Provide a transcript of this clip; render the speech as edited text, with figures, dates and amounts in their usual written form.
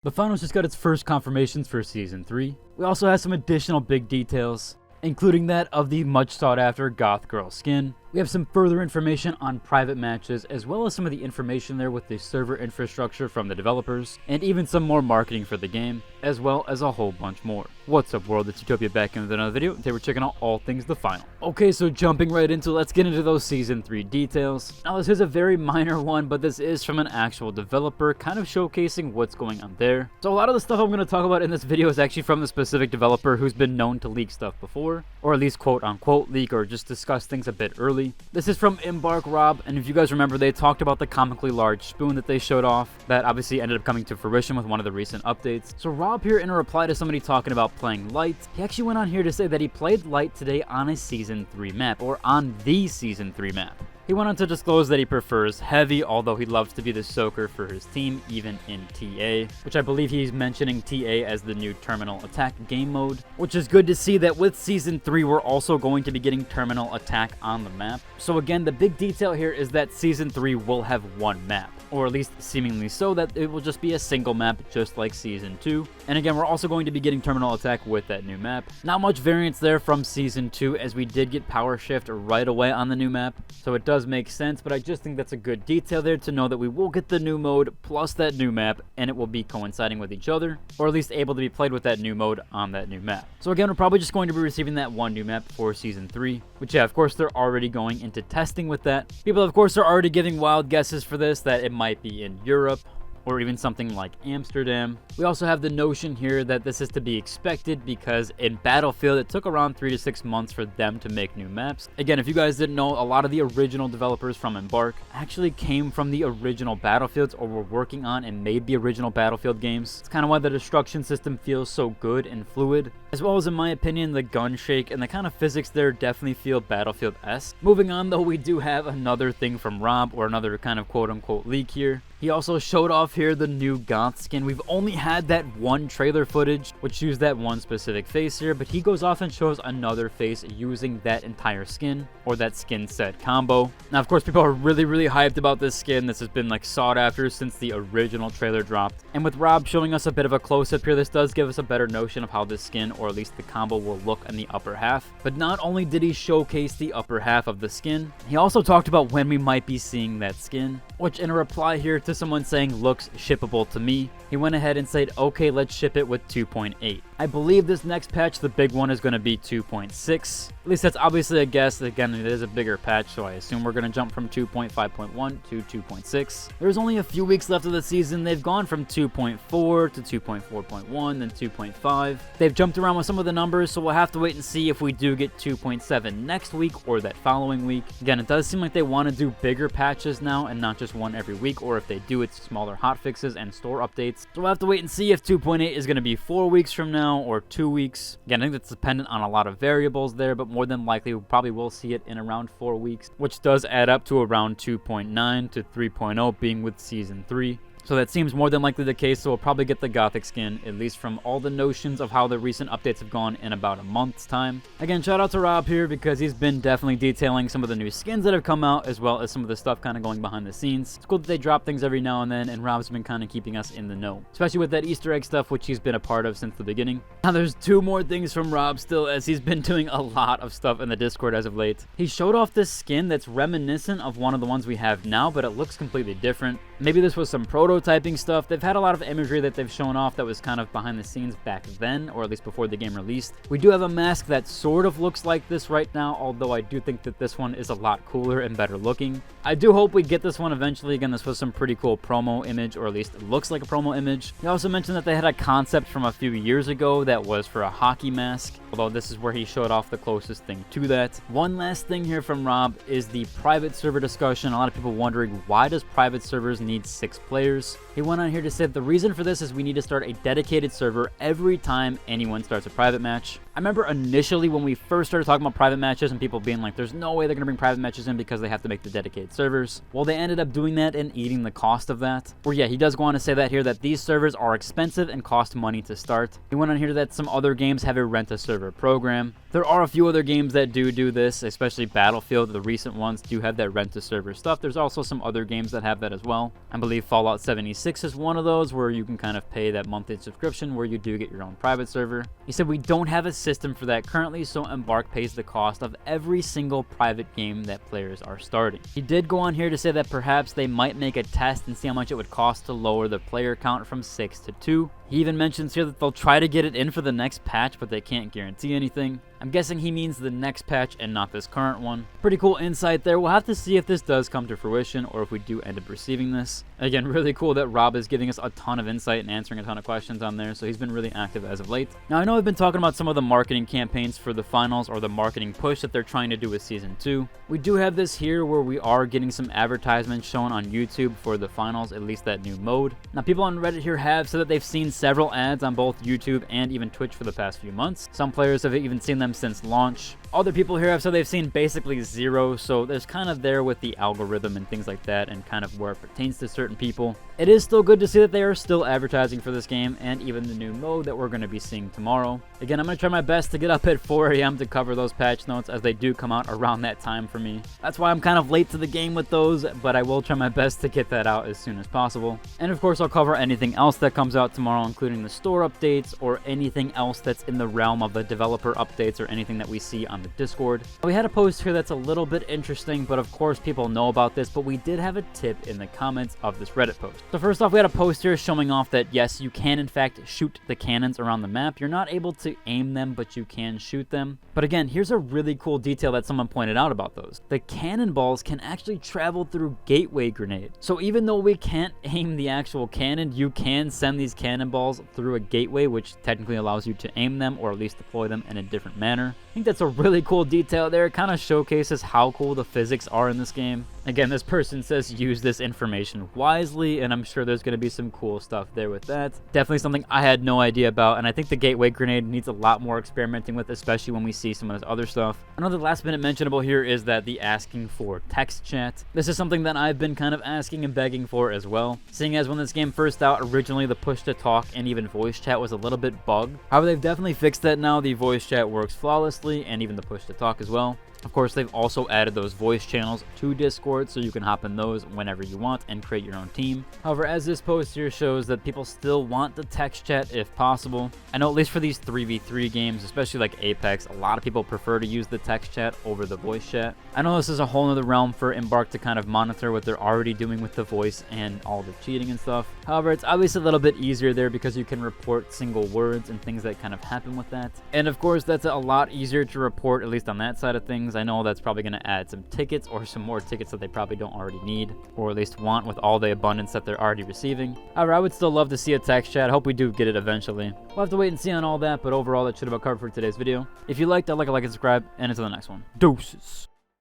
The finals just got its first confirmations for Season 3. We also have some additional big details, including that of the much sought after Goth Girl skin. We have some further information on private matches, as well as some of the information there with the server infrastructure from the developers, and even some more marketing for the game, as well as a whole bunch more. What's up world, it's Utopia back in with another video. Today we're checking out all things the final. Okay, so jumping right into, let's get into those Season 3 details. Now this is a very minor one, but this is from an actual developer, kind of showcasing what's going on there. So a lot of the stuff I'm going to talk about in this video is actually from the specific developer who's been known to leak stuff before, or at least quote unquote leak, or just discuss things a bit early. This is from Embark Rob, and if you guys remember, they talked about the comically large spoon that they showed off that obviously ended up coming to fruition with one of the recent updates. So Rob here, in a reply to somebody talking about playing Light, he actually went on here to say that he played Light today on a Season 3 map, or on the Season 3 map. He went on to disclose that he prefers Heavy, although he loves to be the soaker for his team, even in TA, which I believe he's mentioning TA as the new Terminal Attack game mode, which is good to see that with Season 3, we're also going to be getting Terminal Attack on the map. So again, the big detail here is that Season 3 will have one map, or at least seemingly so, that it will just be a single map, just like Season 2. And again, we're also going to be getting Terminal Attack with that new map. Not much variance there from Season 2, as we did get Power Shift right away on the new map, so it does make sense, but I just think that's a good detail there to know that we will get the new mode plus that new map, and it will be coinciding with each other, or at least able to be played with that new mode on that new map. So again, we're probably just going to be receiving that one new map for Season 3, which yeah, of course, they're already going into testing with that. People, of course, are already giving wild guesses for this, that it might be in Europe, or even something like Amsterdam. We also have the notion here that this is to be expected because in Battlefield, it took around 3 to 6 months for them to make new maps. Again, if you guys didn't know, a lot of the original developers from Embark actually came from the original Battlefields, or were working on and made the original Battlefield games. It's kind of why the destruction system feels so good and fluid, as well as, in my opinion, the gun shake and the kind of physics there definitely feel Battlefield-esque. Moving on though, we do have another thing from Rob, or another kind of quote-unquote leak here. He also showed off here the new Goth skin. We've only had that one trailer footage, which used that one specific face here, but he goes off and shows another face using that entire skin, or that skin set combo. Now, of course, people are really hyped about this skin. This has been like sought after since the original trailer dropped. And with Rob showing us a bit of a close-up here, this does give us a better notion of how this skin, or at least the combo, will look in the upper half. But not only did he showcase the upper half of the skin, he also talked about when we might be seeing that skin, which in a reply here to someone saying looks shippable to me, he went ahead and said, okay, let's ship it with 2.8. I believe this next patch, the big one, is going to be 2.6. At least that's obviously a guess. Again, it is a bigger patch, so I assume we're going to jump from 2.5.1 to 2.6. There's only a few weeks left of the season. They've gone from 2.4 to 2.4.1, then 2.5. They've jumped around with some of the numbers, so we'll have to wait and see if we do get 2.7 next week or that following week. Again, it does seem like they want to do bigger patches now and not just one every week, or if they do, it's smaller hotfixes and store updates. So we'll have to wait and see if 2.8 is going to be 4 weeks from now or 2 weeks. Again, I think that's dependent on a lot of variables there, but more than likely we probably will see it in around 4 weeks, which does add up to around 2.9 to 3.0 being with Season 3. So that seems more than likely the case, so we'll probably get the Gothic skin, at least from all the notions of how the recent updates have gone in about a month's time. Again, shout out to Rob here, because he's been definitely detailing some of the new skins that have come out, as well as some of the stuff kind of going behind the scenes. It's cool that they drop things every now and then, and Rob's been kind of keeping us in the know, especially with that Easter egg stuff, which he's been a part of since the beginning. Now there's 2 more things from Rob still, as he's been doing a lot of stuff in the Discord as of late. He showed off this skin that's reminiscent of one of the ones we have now, but it looks completely different. Maybe this was some prototyping stuff. They've had a lot of imagery that they've shown off that was kind of behind the scenes back then, or at least before the game released. We do have a mask that sort of looks like this right now, although I do think that this one is a lot cooler and better looking. I do hope we get this one eventually. Again, this was some pretty cool promo image, or at least it looks like a promo image. He also mentioned that they had a concept from a few years ago that was for a hockey mask, although this is where he showed off the closest thing to that. One last thing here from Rob is the private server discussion. A lot of people wondering, why does private servers need 6 players? He went on here to say the reason for this is we need to start a dedicated server every time anyone starts a private match. I remember initially when we first started talking about private matches and people being like, there's no way they're going to bring private matches in because they have to make the dedicated servers. Well, they ended up doing that and eating the cost of that. Or yeah, he does go on to say that here, that these servers are expensive and cost money to start. He went on here that some other games have a rent-a-server program. There are a few other games that do this, especially Battlefield. The recent ones do have that rent-a-server stuff. There's also some other games that have that as well. I believe Fallout $1.76 is one of those where you can kind of pay that monthly subscription where you do get your own private server. He said we don't have a system for that currently, so Embark pays the cost of every single private game that players are starting. He did go on here to say that perhaps they might make a test and see how much it would cost to lower the player count from 6 to 2. He even mentions here that they'll try to get it in for the next patch, but they can't guarantee anything. I'm guessing he means the next patch and not this current one. Pretty cool insight there. We'll have to see if this does come to fruition or if we do end up receiving this. Again, really cool that Rob is giving us a ton of insight and answering a ton of questions on there, so he's been really active as of late. Now, I know I've been talking about some of the marketing campaigns for the finals or the marketing push that they're trying to do with Season 2. We do have this here where we are getting some advertisements shown on YouTube for the finals, at least that new mode. Now, people on Reddit here have said that they've seen several ads on both YouTube and even Twitch for the past few months. Some players have even seen them since launch. Other people here have said they've seen basically zero, so there's kind of there with the algorithm and things like that and kind of where it pertains to certain people. It is still good to see that they are still advertising for this game and even the new mode that we're going to be seeing tomorrow. Again, I'm going to try my best to get up at 4 a.m. to cover those patch notes as they do come out around that time for me. That's why I'm kind of late to the game with those, but I will try my best to get that out as soon as possible. And of course, I'll cover anything else that comes out tomorrow, including the store updates or anything else that's in the realm of the developer updates or anything that we see on the Discord. We had a post here that's a little bit interesting, but of course people know about this, but we did have a tip in the comments of this Reddit post. So first off, we had a post here showing off that yes, you can in fact shoot the cannons around the map. You're not able to aim them, but you can shoot them. But again, here's a really cool detail that someone pointed out about those. The cannonballs can actually travel through gateway grenade. So even though we can't aim the actual cannon, you can send these cannonballs through a gateway, which technically allows you to aim them or at least deploy them in a different manner. I think that's a really cool detail there. It kind of showcases how cool the physics are in this game. Again, this person says use this information wisely, and I'm sure there's going to be some cool stuff there with that. Definitely something I had no idea about, and I think the gateway grenade needs a lot more experimenting with, especially when we see some of this other stuff. Another last minute mentionable here is that the asking for text chat. This is something that I've been kind of asking and begging for as well, seeing as when this game first out, originally the push to talk and even voice chat was a little bit bugged. However, they've definitely fixed that now. The voice chat works flawlessly, and even the push to talk as well. Of course, they've also added those voice channels to Discord, so you can hop in those whenever you want and create your own team. However, as this post here shows, that people still want the text chat if possible. I know at least for these 3v3 games, especially like Apex, a lot of people prefer to use the text chat over the voice chat. I know this is a whole other realm for Embark to kind of monitor what they're already doing with the voice and all the cheating and stuff. However, it's obviously a little bit easier there because you can report single words and things that kind of happen with that. And of course, that's a lot easier to report, at least on that side of things. I know that's probably going to add some tickets or some more tickets that they probably don't already need, or at least want with all the abundance that they're already receiving. However, I would still love to see a text chat. I hope we do get it eventually. We'll have to wait and see on all that, but overall, that should have been covered for today's video. If you liked, I'd like a like and subscribe, and until the next one. Deuces.